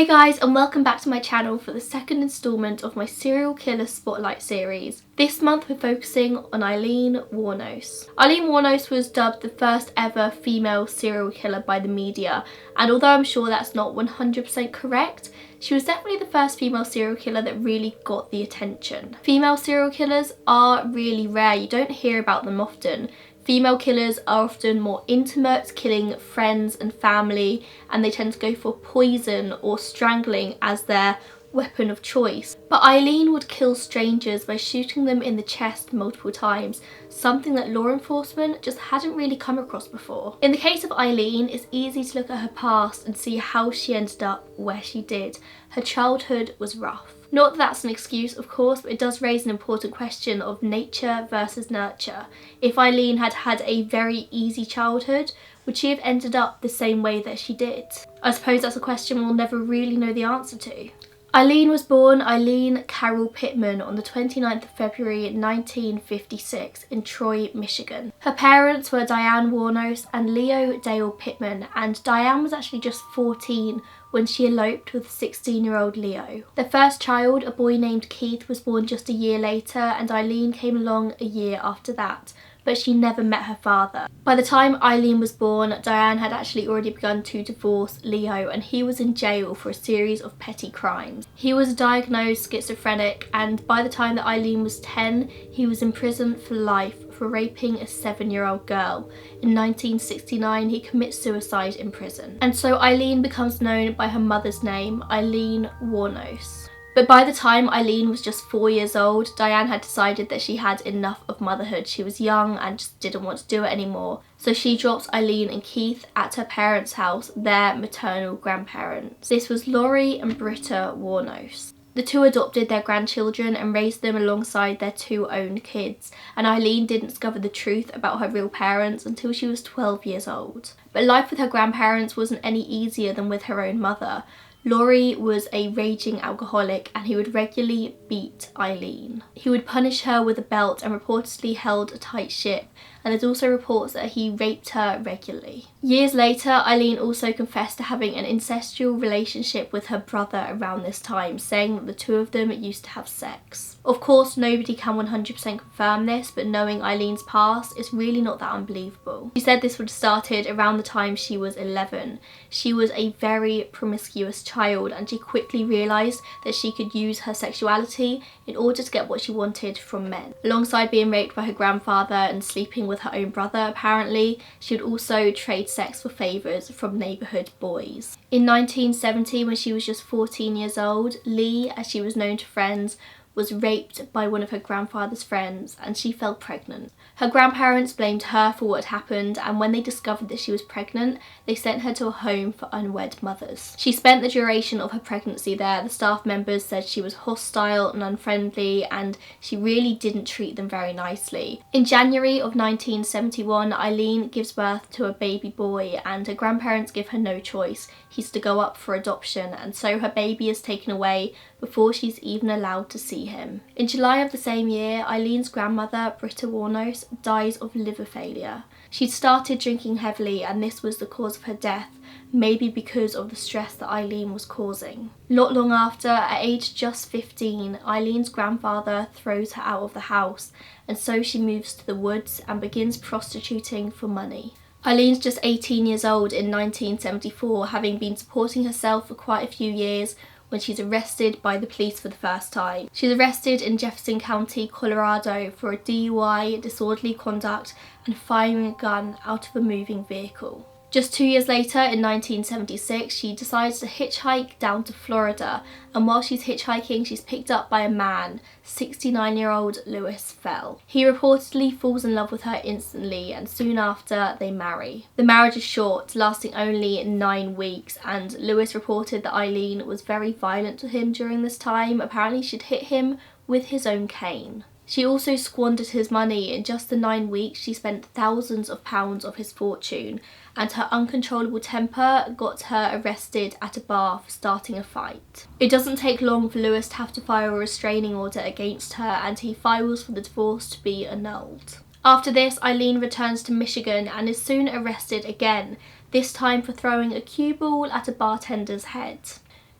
Hey guys, and welcome back to my channel for the second instalment of my serial killer spotlight series. This month we're focusing on Aileen Wuornos. Aileen Wuornos was dubbed the first ever female serial killer by the media, and although I'm sure that's not 100% correct, she was definitely the first female serial killer that really got the attention. Female serial killers are really rare, you don't hear about them often. Female killers are often more intimate, killing friends and family, and they tend to go for poison or strangling as their weapon of choice. But Aileen would kill strangers by shooting them in the chest multiple times, something that law enforcement just hadn't really come across before. In the case of Aileen, it's easy to look at her past and see how she ended up where she did. Her childhood was rough. Not that that's an excuse, of course, but it does raise an important question of nature versus nurture. If Aileen had had a very easy childhood, would she have ended up the same way that she did? I suppose that's a question we'll never really know the answer to. Aileen was born Aileen Carol Pittman on the 29th of February 1956 in Troy, Michigan. Her parents were Diane Wuornos and Leo Dale Pittman, and Diane was actually just 14 when she eloped with 16-year-old Leo. Their first child, a boy named Keith, was born just a year later, and Aileen came along a year after that, but she never met her father. By the time Aileen was born, Diane had actually already begun to divorce Leo, and he was in jail for a series of petty crimes. He was diagnosed schizophrenic, and by the time that Aileen was 10, he was in prison for life for raping a 7-year-old girl. In 1969, he commits suicide in prison. And so Aileen becomes known by her mother's name, Aileen Wuornos. But by the time Aileen was just 4 years old, Diane had decided that she had enough of motherhood. She was young and just didn't want to do it anymore. So she drops Aileen and Keith at her parents' house, their maternal grandparents. This was Laurie and Britta Wuornos. The two adopted their grandchildren and raised them alongside their two own kids, and Aileen didn't discover the truth about her real parents until she was 12 years old. But life with her grandparents wasn't any easier than with her own mother. Laurie was a raging alcoholic, and he would regularly beat Aileen. He would punish her with a belt and reportedly held a tight ship, and there's also reports that he raped her regularly. Years later, Aileen also confessed to having an incestual relationship with her brother around this time, saying that the two of them used to have sex. Of course, nobody can 100% confirm this, but knowing Aileen's past, it's really not that unbelievable. She said this would have started around the time she was 11. She was a very promiscuous child, and she quickly realised that she could use her sexuality in order to get what she wanted from men. Alongside being raped by her grandfather and sleeping with her own brother, apparently, she would also trade sex for favours from neighbourhood boys. In 1970, when she was just 14 years old, Lee, as she was known to friends, was raped by one of her grandfather's friends, and she fell pregnant. Her grandparents blamed her for what had happened, and when they discovered that she was pregnant, they sent her to a home for unwed mothers. She spent the duration of her pregnancy there. The staff members said she was hostile and unfriendly, and she really didn't treat them very nicely. In January of 1971, Aileen gives birth to a baby boy, and her grandparents give her no choice. He's to go up for adoption, and so her baby is taken away before she's even allowed to see him. In July of the same year, Aileen's grandmother, Britta Wuornos, dies of liver failure. She'd started drinking heavily, and this was the cause of her death, maybe because of the stress that Aileen was causing. Not long after, at age just 15, Aileen's grandfather throws her out of the house, and so she moves to the woods and begins prostituting for money. Aileen's just 18 years old in 1974, having been supporting herself for quite a few years when she's arrested by the police for the first time. She's arrested in Jefferson County, Colorado for a DUI, disorderly conduct, and firing a gun out of a moving vehicle. Just 2 years later, in 1976, she decides to hitchhike down to Florida, and while she's hitchhiking, she's picked up by a man, 69-year-old Louis Fell. He reportedly falls in love with her instantly, and soon after, they marry. The marriage is short, lasting only 9 weeks, and Louis reported that Aileen was very violent to him during this time. Apparently, she'd hit him with his own cane. She also squandered his money. In just the 9 weeks, she spent thousands of pounds of his fortune, and her uncontrollable temper got her arrested at a bar for starting a fight. It doesn't take long for Louis to have to file a restraining order against her, and he files for the divorce to be annulled. After this, Aileen returns to Michigan and is soon arrested again, this time for throwing a cue ball at a bartender's head.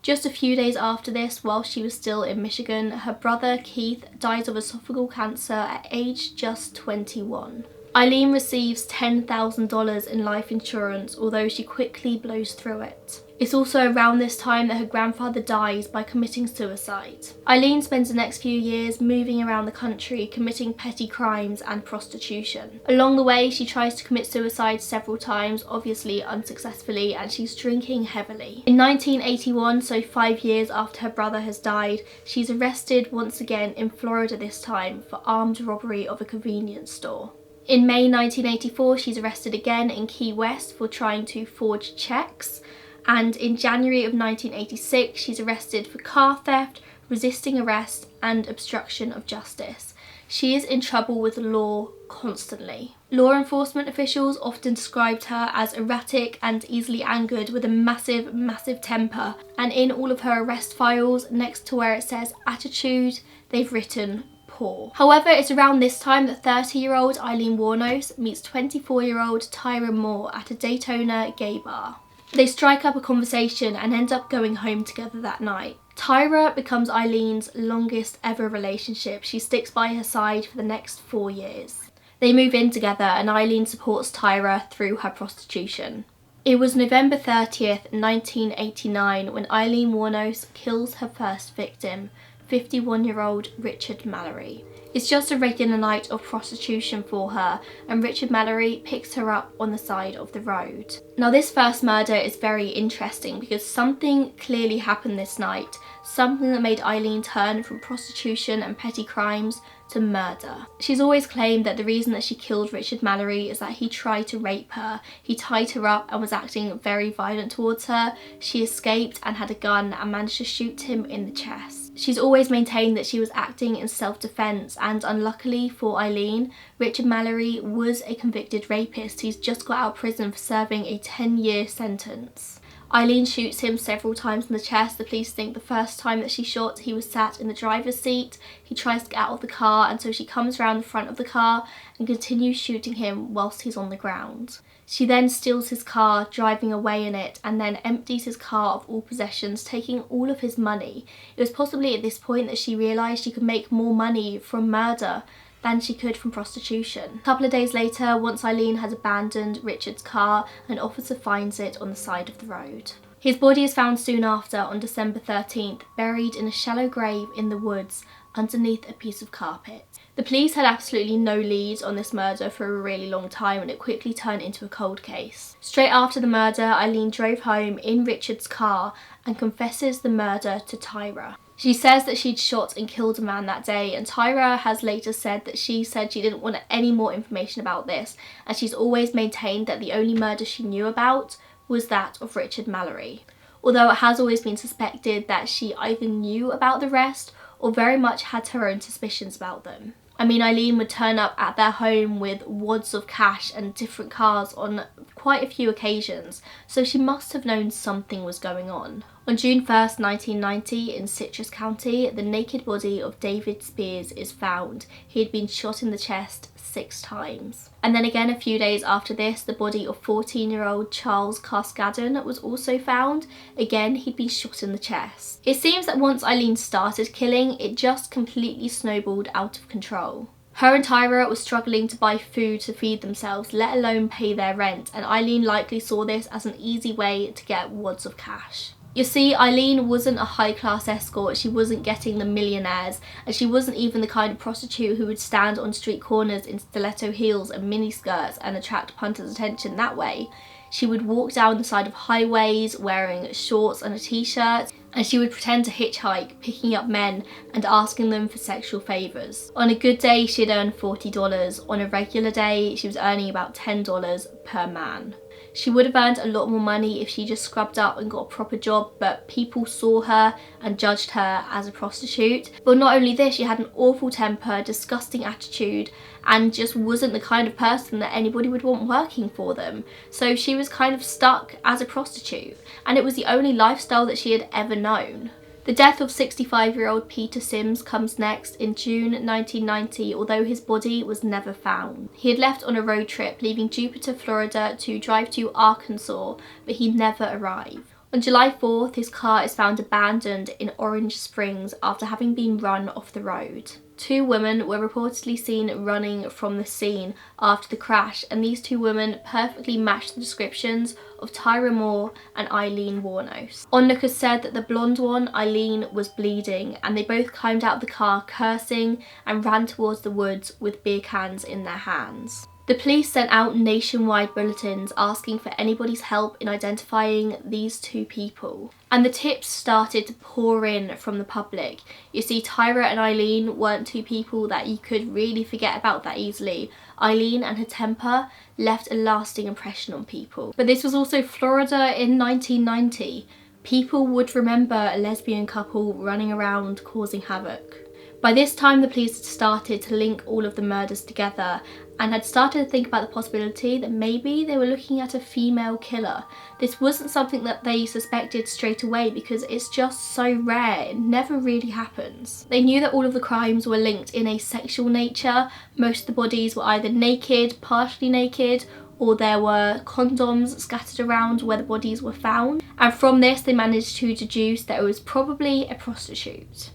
Just a few days after this, while she was still in Michigan, her brother Keith dies of esophageal cancer at age just 21. Aileen receives $10,000 in life insurance, although she quickly blows through it. It's also around this time that her grandfather dies by committing suicide. Aileen spends the next few years moving around the country, committing petty crimes and prostitution. Along the way, she tries to commit suicide several times, obviously unsuccessfully, and she's drinking heavily. In 1981, so 5 years after her brother has died, she's arrested once again in Florida this time for armed robbery of a convenience store. In May 1984, she's arrested again in Key West for trying to forge checks. And in January of 1986, she's arrested for car theft, resisting arrest, and obstruction of justice. She is in trouble with the law constantly. Law enforcement officials often described her as erratic and easily angered with a massive temper. And in all of her arrest files, next to where it says attitude, they've written poor. However, it's around this time that 30-year-old Aileen Wuornos meets 24-year-old Tyra Moore at a Daytona gay bar. They strike up a conversation and end up going home together that night. Tyra becomes Aileen's longest ever relationship. She sticks by her side for the next 4 years. They move in together and Aileen supports Tyra through her prostitution. It was November 30th, 1989 when Aileen Wuornos kills her first victim, 51-year-old Richard Mallory. It's just a regular night of prostitution for her, and Richard Mallory picks her up on the side of the road. Now, this first murder is very interesting because something clearly happened this night, something that made Aileen turn from prostitution and petty crimes to murder. She's always claimed that the reason that she killed Richard Mallory is that he tried to rape her. He tied her up and was acting very violent towards her. She escaped and had a gun and managed to shoot him in the chest. She's always maintained that she was acting in self-defense, and unluckily for Aileen, Richard Mallory was a convicted rapist who's just got out of prison for serving a 10-year sentence. Aileen shoots him several times in the chest. The police think the first time that she shot, he was sat in the driver's seat. He tries to get out of the car, and so she comes around the front of the car and continues shooting him whilst he's on the ground. She then steals his car, driving away in it, and then empties his car of all possessions, taking all of his money. It was possibly at this point that she realised she could make more money from murder than she could from prostitution. A couple of days later, once Aileen has abandoned Richard's car, an officer finds it on the side of the road. His body is found soon after on December 13th, buried in a shallow grave in the woods underneath a piece of carpet. The police had absolutely no leads on this murder for a really long time, and it quickly turned into a cold case. Straight after the murder, Aileen drove home in Richard's car and confesses the murder to Tyra. She says that she'd shot and killed a man that day, and Tyra has later said that she didn't want any more information about this, and she's always maintained that the only murder she knew about was that of Richard Mallory. Although it has always been suspected that she either knew about the rest or very much had her own suspicions about them. I mean, Aileen would turn up at their home with wads of cash and different cars on quite a few occasions, so she must have known something was going on. On June 1st, 1990, in Citrus County, the naked body of David Spears is found. He had been shot in the chest 6 times. And then again a few days after this, the body of 14-year-old Charles Cascadon was also found. Again, he'd been shot in the chest. It seems that once Aileen started killing, it just completely snowballed out of control. Her and Tyra was struggling to buy food to feed themselves, let alone pay their rent, and Aileen likely saw this as an easy way to get wads of cash. You see, Aileen wasn't a high-class escort, she wasn't getting the millionaires, and she wasn't even the kind of prostitute who would stand on street corners in stiletto heels and miniskirts and attract punters' attention that way. She would walk down the side of highways wearing shorts and a t-shirt, and she would pretend to hitchhike, picking up men and asking them for sexual favours. On a good day, she'd earn $40. On a regular day, she was earning about $10 per man. She would have earned a lot more money if she just scrubbed up and got a proper job, but people saw her and judged her as a prostitute. But not only this, she had an awful temper, disgusting attitude, and just wasn't the kind of person that anybody would want working for them. So she was kind of stuck as a prostitute, and it was the only lifestyle that she had ever known. The death of 65-year-old Peter Sims comes next in June 1990, although his body was never found. He had left on a road trip, leaving Jupiter, Florida to drive to Arkansas, but he never arrived. On July 4th, his car is found abandoned in Orange Springs after having been run off the road. 2 women were reportedly seen running from the scene after the crash, and these 2 women perfectly matched the descriptions of Tyra Moore and Aileen Wuornos. Onlookers said that the blonde one, Aileen, was bleeding, and they both climbed out of the car cursing and ran towards the woods with beer cans in their hands. The police sent out nationwide bulletins asking for anybody's help in identifying these 2 people. And the tips started to pour in from the public. You see, Tyra and Aileen weren't 2 people that you could really forget about that easily. Aileen and her temper left a lasting impression on people. But this was also Florida in 1990. People would remember a lesbian couple running around causing havoc. By this time, the police had started to link all of the murders together and had started to think about the possibility that maybe they were looking at a female killer. This wasn't something that they suspected straight away because it's just so rare, it never really happens. They knew that all of the crimes were linked in a sexual nature. Most of the bodies were either naked, partially naked, or there were condoms scattered around where the bodies were found. And from this, they managed to deduce that it was probably a prostitute.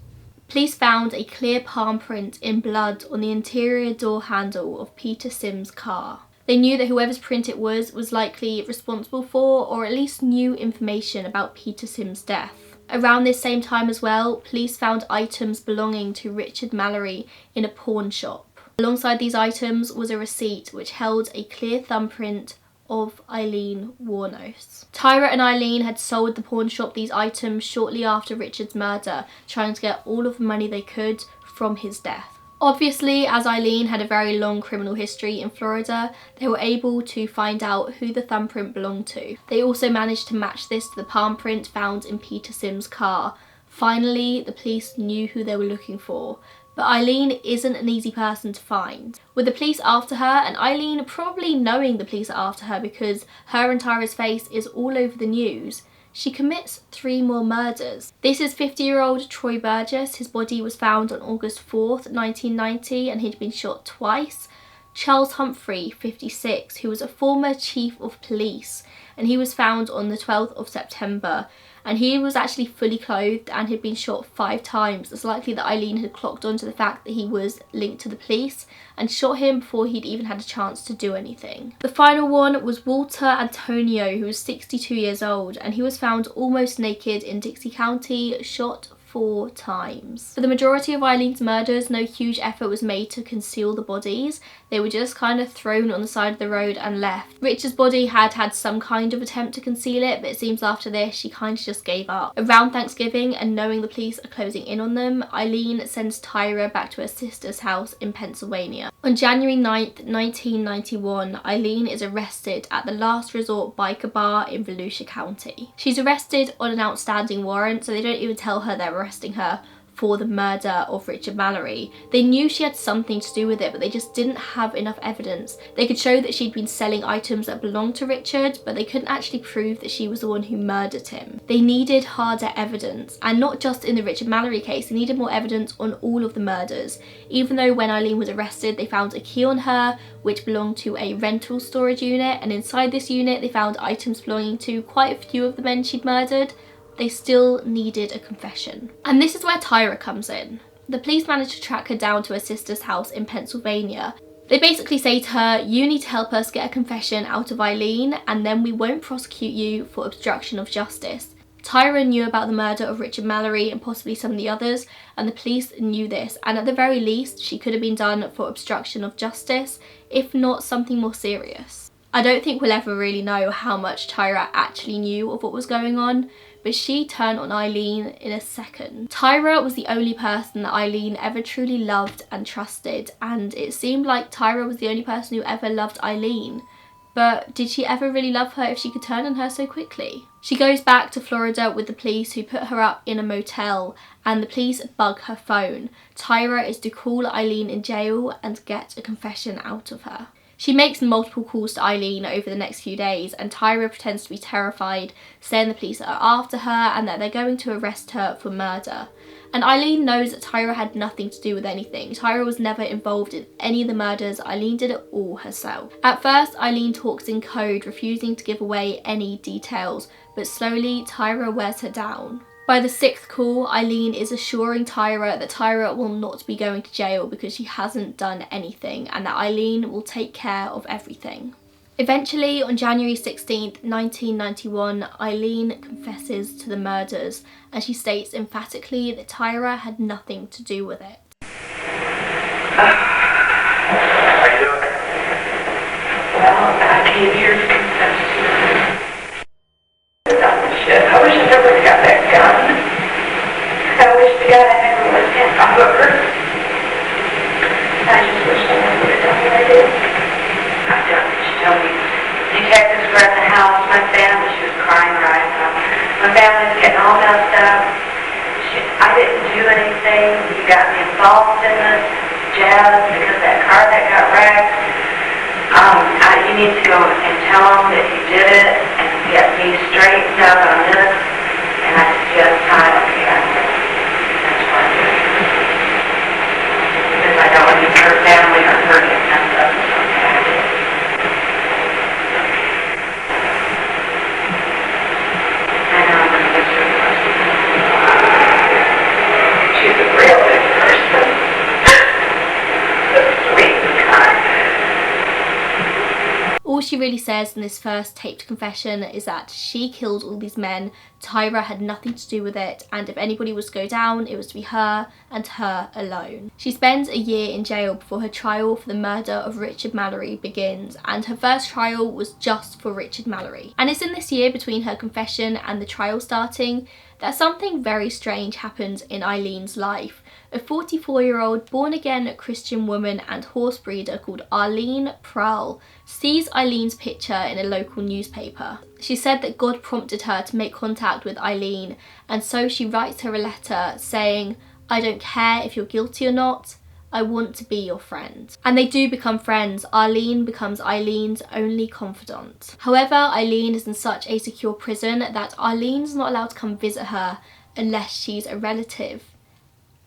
Police found a clear palm print in blood on the interior door handle of Peter Sim's car. They knew that whoever's print it was likely responsible for, or at least knew information about Peter Sim's death. Around this same time as well, police found items belonging to Richard Mallory in a pawn shop. Alongside these items was a receipt which held a clear thumbprint of Aileen Wuornos. Tyra and Aileen had sold the pawn shop these items shortly after Richard's murder, trying to get all of the money they could from his death. Obviously, as Aileen had a very long criminal history in Florida, they were able to find out who the thumbprint belonged to. They also managed to match this to the palm print found in Peter Sim's car. Finally, the police knew who they were looking for. But Aileen isn't an easy person to find. With the police after her, and Aileen probably knowing the police are after her because her and Tyra's face is all over the news, she commits 3 more murders. This is 50-year-old Troy Burgess. His body was found on August 4th, 1990, and he'd been shot twice. Charles Humphrey, 56, who was a former chief of police, and he was found on the 12th of September. And he was actually fully clothed and had been shot 5 times. It's likely that Aileen had clocked onto the fact that he was linked to the police and shot him before he'd even had a chance to do anything. The final one was Walter Antonio, who was 62 years old, and he was found almost naked in Dixie County, shot 4 times. For the majority of Aileen's murders, no huge effort was made to conceal the bodies. They were just kind of thrown on the side of the road and left. Richard's body had some kind of attempt to conceal it, but it seems after this she kind of just gave up. Around Thanksgiving, and knowing the police are closing in on them, Aileen sends Tyra back to her sister's house in Pennsylvania. On January 9th, 1991, Aileen is arrested at the Last Resort Biker Bar in Volusia County. She's arrested on an outstanding warrant, so they don't even tell her they're arresting her for the murder of Richard Mallory. They knew she had something to do with it, but they just didn't have enough evidence. They could show that she'd been selling items that belonged to Richard, but they couldn't actually prove that she was the one who murdered him. They needed harder evidence, and not just in the Richard Mallory case, they needed more evidence on all of the murders. Even though when Aileen was arrested, they found a key on her, which belonged to a rental storage unit, and inside this unit they found items belonging to quite a few of the men she'd murdered. They still needed a confession. And this is where Tyra comes in. The police managed to track her down to her sister's house in Pennsylvania. They basically say to her, you need to help us get a confession out of Aileen, and then we won't prosecute you for obstruction of justice. Tyra knew about the murder of Richard Mallory and possibly some of the others, and the police knew this, and at the very least she could have been done for obstruction of justice, if not something more serious. I don't think we'll ever really know how much Tyra actually knew of what was going on, but she turned on Aileen in a second. Tyra was the only person that Aileen ever truly loved and trusted, and it seemed like Tyra was the only person who ever loved Aileen. But did she ever really love her if she could turn on her so quickly? She goes back to Florida with the police, who put her up in a motel, and the police bug her phone. Tyra is to call Aileen in jail and get a confession out of her. She makes multiple calls to Aileen over the next few days, and Tyra pretends to be terrified, saying the police are after her and that they're going to arrest her for murder. And Aileen knows that Tyra had nothing to do with anything. Tyra was never involved in any of the murders. Aileen did it all herself. At first, Aileen talks in code, refusing to give away any details, but slowly Tyra wears her down. By the 6th call, Aileen is assuring Tyra that Tyra will not be going to jail because she hasn't done anything and that Aileen will take care of everything. Eventually, on January 16th, 1991, Aileen confesses to the murders and she states emphatically that Tyra had nothing to do with it. How you doing? Well, I came here to confess to you. Shit, I wish I never got that gun. I wish to God I never was hit by her. I just wish I never would have done what I did. I've done what she told me. Detectives were at the house, my family, she was crying her eyes out. My family's getting all messed up. I didn't do anything. You got me involved in this jazz because that car that got wrecked. You need to go and tell him that you did it and get me straightened out on this. And I suggest I don't care. That's what I do. Because I don't want to hurt family or hurt it messed up. So I did. I know I'm going to miss her. She's a real good person. So sweet and kind. All she really says in this first taped confession is that she killed all these men, Tyra had nothing to do with it, and if anybody was to go down, it was to be her and her alone. She spends a year in jail before her trial for the murder of Richard Mallory begins, and her first trial was just for Richard Mallory. And it's in this year between her confession and the trial starting that something very strange happened in Aileen's life. A 44-year-old born-again Christian woman and horse breeder called Arlene Prowl sees Aileen's picture in a local newspaper. She said that God prompted her to make contact with Aileen, and so she writes her a letter saying, "I don't care if you're guilty or not, I want to be your friend." And they do become friends. Arlene becomes Aileen's only confidant. However, Aileen is in such a secure prison that Arlene's not allowed to come visit her unless she's a relative.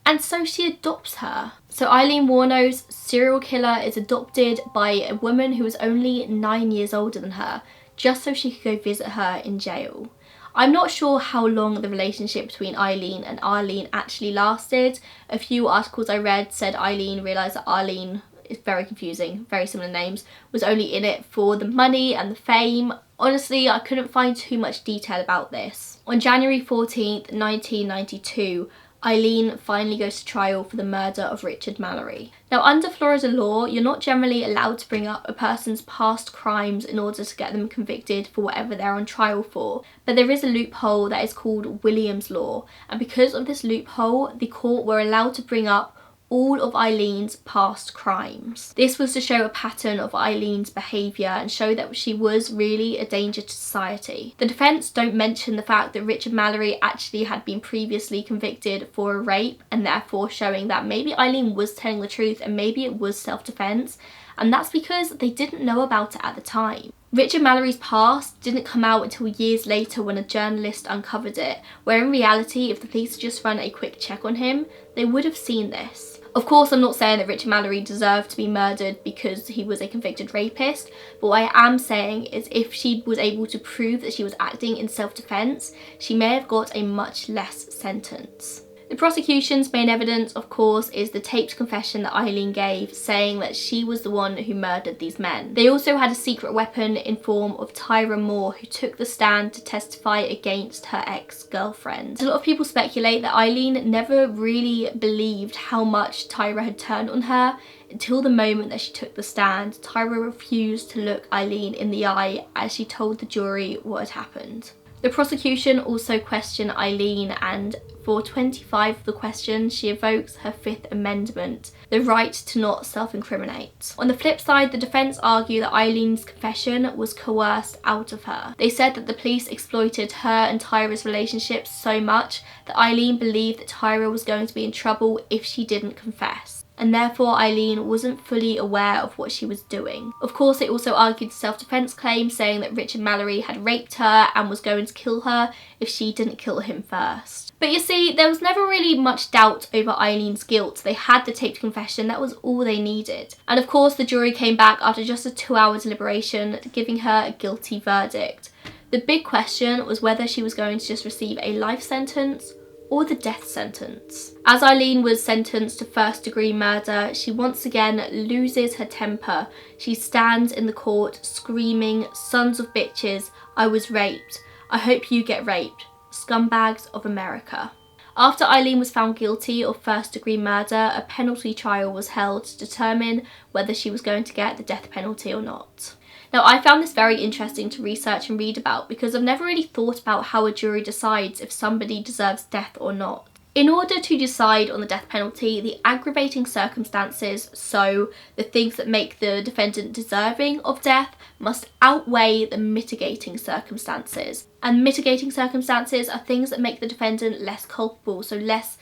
And so she adopts her. So Aileen Wuornos, serial killer, is adopted by a woman who is only 9 years older than her, just so she could go visit her in jail. I'm not sure how long the relationship between Aileen and Arlene actually lasted. A few articles I read said Aileen realised that Arlene, it's very confusing, very similar names, was only in it for the money and the fame. Honestly, I couldn't find too much detail about this. On January 14th, 1992, Aileen finally goes to trial for the murder of Richard Mallory. Now, under Florida law, you're not generally allowed to bring up a person's past crimes in order to get them convicted for whatever they're on trial for, but there is a loophole that is called Williams law, and because of this loophole, the court were allowed to bring up all of Aileen's past crimes. This was to show a pattern of Aileen's behaviour and show that she was really a danger to society. The defence don't mention the fact that Richard Mallory actually had been previously convicted for a rape, and therefore showing that maybe Aileen was telling the truth and maybe it was self-defence, and that's because they didn't know about it at the time. Richard Mallory's past didn't come out until years later when a journalist uncovered it, where in reality, if the police had just run a quick check on him, they would have seen this. Of course, I'm not saying that Richard Mallory deserved to be murdered because he was a convicted rapist, but what I am saying is if she was able to prove that she was acting in self-defence, she may have got a much less sentence. The prosecution's main evidence, of course, is the taped confession that Aileen gave, saying that she was the one who murdered these men. They also had a secret weapon in form of Tyra Moore, who took the stand to testify against her ex-girlfriend. A lot of people speculate that Aileen never really believed how much Tyra had turned on her until the moment that she took the stand. Tyra refused to look Aileen in the eye as she told the jury what had happened. The prosecution also questioned Aileen, and for 25 of the questions she evokes her Fifth Amendment, the right to not self-incriminate. On the flip side, the defence argue that Aileen's confession was coerced out of her. They said that the police exploited her and Tyra's relationship so much that Aileen believed that Tyra was going to be in trouble if she didn't confess, and therefore Aileen wasn't fully aware of what she was doing. Of course, they also argued the self-defence claim, saying that Richard Mallory had raped her and was going to kill her if she didn't kill him first. But you see, there was never really much doubt over Aileen's guilt. They had the taped confession, that was all they needed. And of course, the jury came back after just a 2-hour deliberation, giving her a guilty verdict. The big question was whether she was going to just receive a life sentence or the death sentence. As Aileen was sentenced to first-degree murder, she once again loses her temper. She stands in the court screaming, "Sons of bitches, I was raped. I hope you get raped. Scumbags of America." After Aileen was found guilty of first-degree murder, a penalty trial was held to determine whether she was going to get the death penalty or not. Now, I found this very interesting to research and read about because I've never really thought about how a jury decides if somebody deserves death or not. In order to decide on the death penalty, the aggravating circumstances, so the things that make the defendant deserving of death, must outweigh the mitigating circumstances. And mitigating circumstances are things that make the defendant less culpable, so less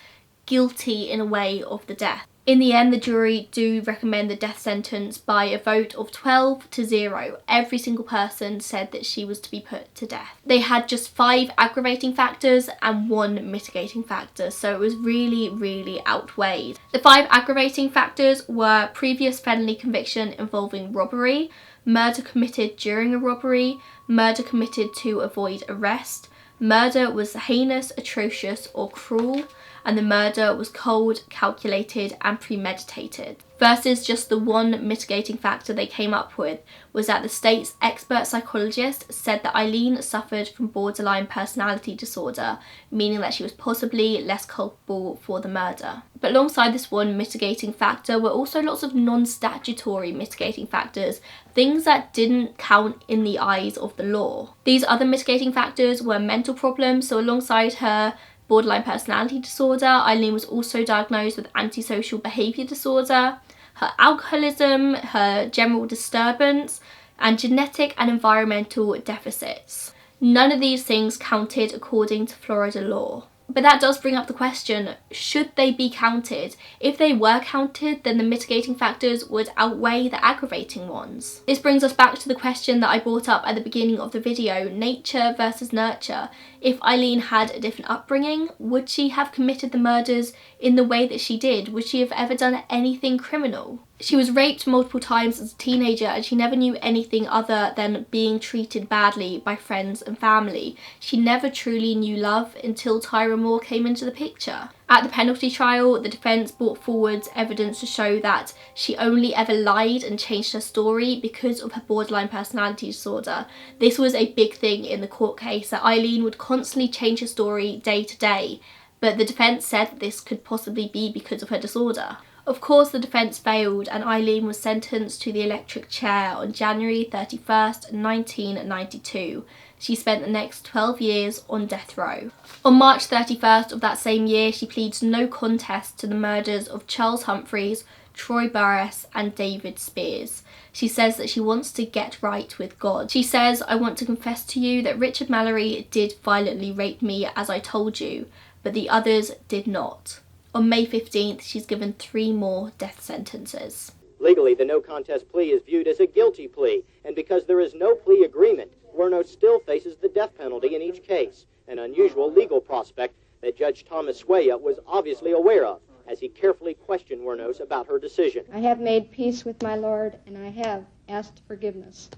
guilty in a way of the death. In the end, the jury do recommend the death sentence by a vote of 12-0. Every single person said that she was to be put to death. They had just 5 aggravating factors and 1 mitigating factor, so it was really, really outweighed. The 5 aggravating factors were previous felony conviction involving robbery, murder committed during a robbery, murder committed to avoid arrest, murder was heinous, atrocious or cruel, and the murder was cold, calculated and premeditated. Versus just the 1 mitigating factor they came up with was that the state's expert psychologist said that Aileen suffered from borderline personality disorder, meaning that she was possibly less culpable for the murder. But alongside this 1 mitigating factor were also lots of non-statutory mitigating factors, things that didn't count in the eyes of the law. These other mitigating factors were mental problems, so alongside her borderline personality disorder, Aileen was also diagnosed with antisocial behaviour disorder, her alcoholism, her general disturbance, and genetic and environmental deficits. None of these things counted according to Florida law. But that does bring up the question, should they be counted? If they were counted, then the mitigating factors would outweigh the aggravating ones. This brings us back to the question that I brought up at the beginning of the video, nature versus nurture. If Aileen had a different upbringing, would she have committed the murders in the way that she did? Would she have ever done anything criminal? She was raped multiple times as a teenager and she never knew anything other than being treated badly by friends and family. She never truly knew love until Tyra Moore came into the picture. At the penalty trial, the defence brought forward evidence to show that she only ever lied and changed her story because of her borderline personality disorder. This was a big thing in the court case, that Aileen would constantly change her story day to day, but the defence said that this could possibly be because of her disorder. Of course, the defence failed and Aileen was sentenced to the electric chair on January 31st, 1992. She spent the next 12 years on death row. On March 31st of that same year, she pleads no contest to the murders of Charles Humphreys, Troy Burress and David Spears. She says that she wants to get right with God. She says, "I want to confess to you that Richard Mallory did violently rape me as I told you, but the others did not." On May 15th, she's given 3 more death sentences. Legally, the no contest plea is viewed as a guilty plea, and because there is no plea agreement, Wuornos still faces the death penalty in each case, an unusual legal prospect that Judge Thomas Swaya was obviously aware of as he carefully questioned Wuornos about her decision. I have made peace with my Lord, and I have asked forgiveness.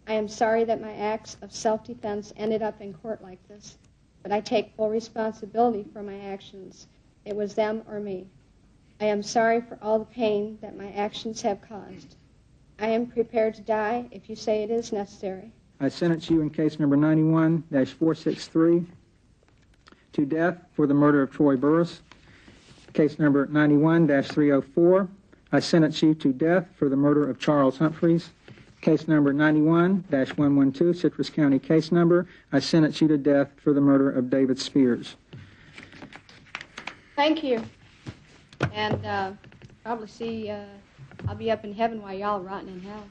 I am sorry that my acts of self-defense ended up in court like this, but I take full responsibility for my actions. It was them or me. I am sorry for all the pain that my actions have caused. I am prepared to die if you say it is necessary. I sentence you in case number 91-463 to death for the murder of Troy Burress. Case number 91-304, I sentence you to death for the murder of Charles Humphreys. Case number 91-112, Citrus County case number, I sentence you to death for the murder of David Spears. Thank you. And probably see, I'll be up in heaven while y'all are rotting in hell.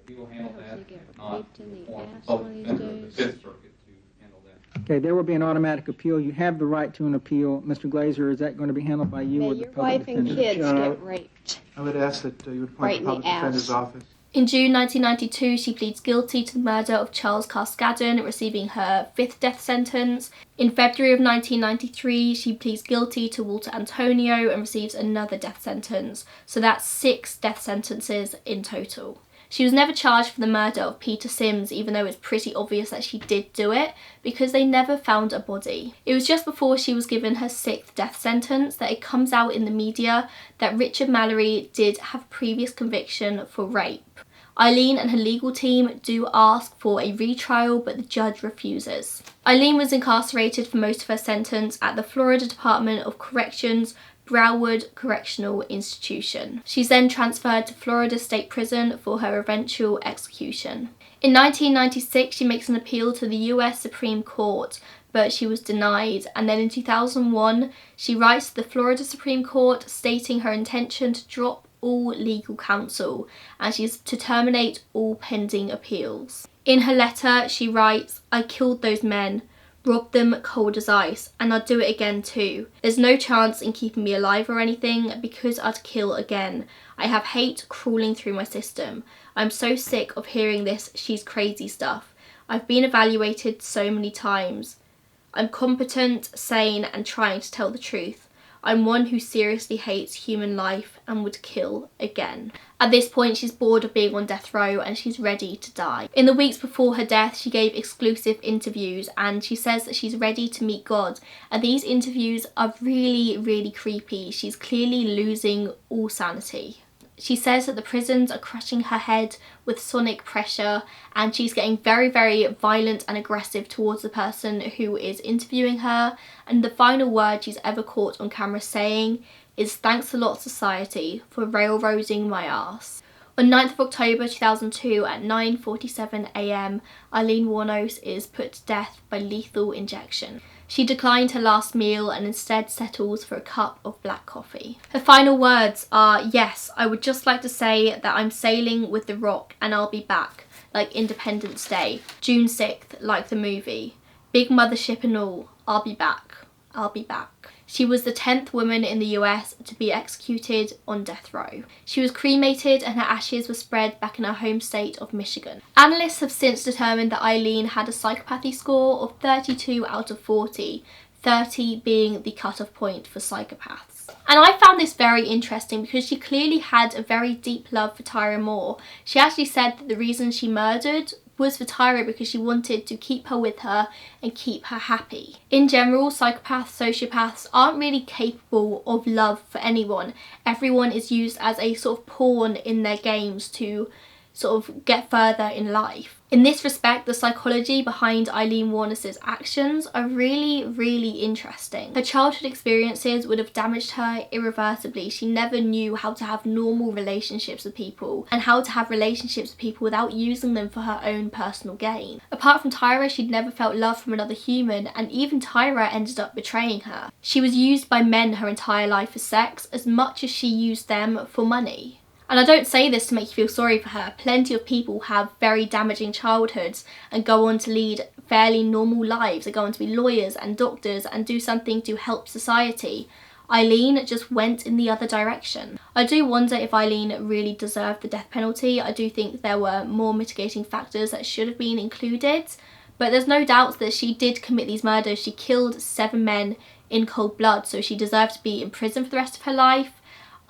We will handle that. Raped in the ass one of these days. The Fifth Circuit to handle that. Okay, there will be an automatic appeal. You have the right to an appeal. Mr. Glazer, is that going to be handled by you May or the your public wife and defender? kids get raped. I would ask that you would Right appoint the in the public defender's ass. office. In June 1992, she pleads guilty to the murder of Charles Cascadden, receiving her 5th death sentence. In February of 1993, she pleads guilty to Walter Antonio and receives another death sentence. So that's 6 death sentences in total. She was never charged for the murder of Peter Sims, even though it's pretty obvious that she did do it, because they never found a body. It was just before she was given her 6th death sentence that it comes out in the media that Richard Mallory did have a previous conviction for rape. Aileen and her legal team do ask for a retrial, but the judge refuses. Aileen was incarcerated for most of her sentence at the Florida Department of Corrections Broward Correctional Institution. She's then transferred to Florida State Prison for her eventual execution. In 1996, she makes an appeal to the US Supreme Court, but she was denied, and then in 2001, she writes to the Florida Supreme Court stating her intention to drop all legal counsel and she's to terminate all pending appeals. In her letter, she writes, "I killed those men, robbed them cold as ice, and I'd do it again too. There's no chance in keeping me alive or anything because I'd kill again. I have hate crawling through my system. I'm so sick of hearing this she's crazy stuff. I've been evaluated so many times. I'm competent, sane, and trying to tell the truth. I'm one who seriously hates human life and would kill again." At this point, she's bored of being on death row and she's ready to die. In the weeks before her death, she gave exclusive interviews and she says that she's ready to meet God. And these interviews are really, really creepy. She's clearly losing all sanity. She says that the prisons are crushing her head with sonic pressure and she's getting very, very violent and aggressive towards the person who is interviewing her. And the final word she's ever caught on camera saying is, "Thanks a lot, society, for railroading my ass." On 9th of October 2002 at 9:47 AM, Aileen Wuornos is put to death by lethal injection. She declined her last meal and instead settles for a cup of black coffee. Her final words are, "Yes, I would just like to say that I'm sailing with the Rock and I'll be back, like Independence Day, June 6th, like the movie. Big mothership and all, I'll be back. I'll be back." She was the 10th woman in the US to be executed on death row. She was cremated and her ashes were spread back in her home state of Michigan. Analysts have since determined that Aileen had a psychopathy score of 32 out of 40, 30 being the cutoff point for psychopaths. And I found this very interesting because she clearly had a very deep love for Tyra Moore. She actually said that the reason she murdered was for Tyra because she wanted to keep her with her and keep her happy. In general, psychopaths, sociopaths aren't really capable of love for anyone. Everyone is used as a sort of pawn in their games to sort of get further in life. In this respect, the psychology behind Aileen Wuornos' actions are really, really interesting. Her childhood experiences would have damaged her irreversibly. She never knew how to have normal relationships with people and how to have relationships with people without using them for her own personal gain. Apart from Tyra, she'd never felt love from another human, and even Tyra ended up betraying her. She was used by men her entire life for sex as much as she used them for money. And I don't say this to make you feel sorry for her. Plenty of people have very damaging childhoods and go on to lead fairly normal lives. They go on to be lawyers and doctors and do something to help society. Aileen just went in the other direction. I do wonder if Aileen really deserved the death penalty. I do think there were more mitigating factors that should have been included. But there's no doubt that she did commit these murders. She killed 7 men in cold blood, so she deserved to be in prison for the rest of her life.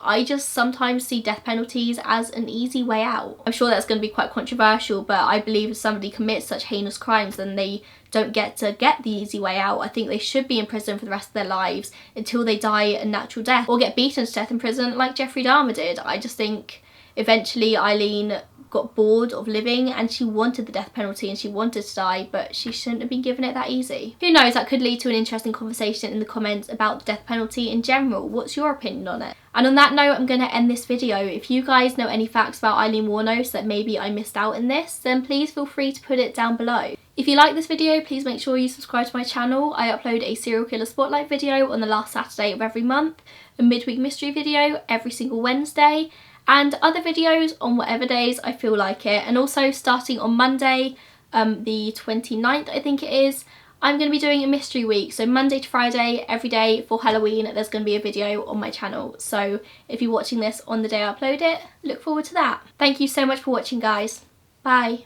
I just sometimes see death penalties as an easy way out. I'm sure that's going to be quite controversial, but I believe if somebody commits such heinous crimes, then they don't get to get the easy way out. I think they should be in prison for the rest of their lives until they die a natural death or get beaten to death in prison like Jeffrey Dahmer did. I just think eventually Aileen got bored of living and she wanted the death penalty and she wanted to die, but she shouldn't have been given it that easy. Who knows, that could lead to an interesting conversation in the comments about the death penalty in general. What's your opinion on it? And on that note, I'm going to end this video. If you guys know any facts about Aileen Wuornos that maybe I missed out in this, then please feel free to put it down below. If you like this video, please make sure you subscribe to my channel. I upload a serial killer spotlight video on the last Saturday of every month, a midweek mystery video every single Wednesday, and other videos on whatever days I feel like it. And also starting on Monday, the 29th I think it is, I'm going to be doing a mystery week. So Monday to Friday, every day for Halloween, there's going to be a video on my channel. So if you're watching this on the day I upload it, look forward to that. Thank you so much for watching, guys. Bye.